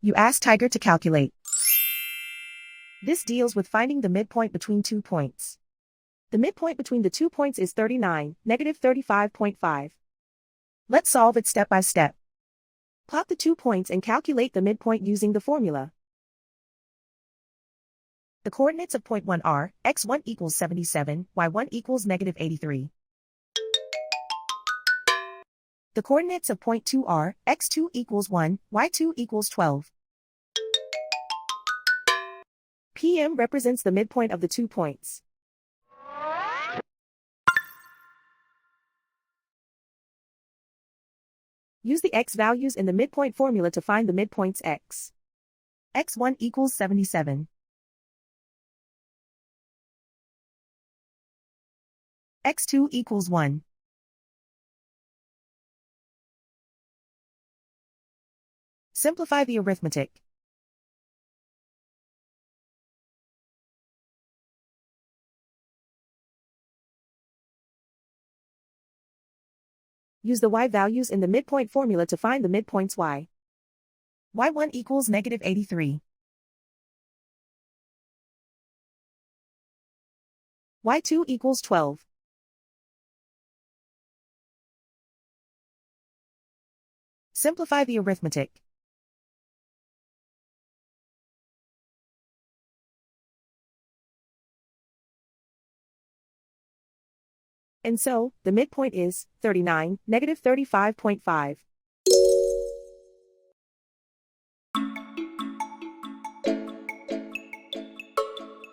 You ask Tiger to calculate. This deals with finding the midpoint between 2 points. The midpoint between the 2 points is 39, negative 35.5. Let's solve it step by step. Plot the 2 points and calculate the midpoint using the formula. The coordinates of point 1 are, x1 equals 77, y1 equals negative 83. The coordinates of point 2 are, x2 equals 1, y2 equals 12. PM represents the midpoint of the 2 points. Use the x values in the midpoint formula to find the midpoints x. x1 equals 77. x2 equals 1. Simplify the arithmetic. Use the y values in the midpoint formula to find the midpoints y. y1 equals negative 83. y2 equals 12. Simplify the arithmetic. And so, the midpoint is 39, negative 35.5.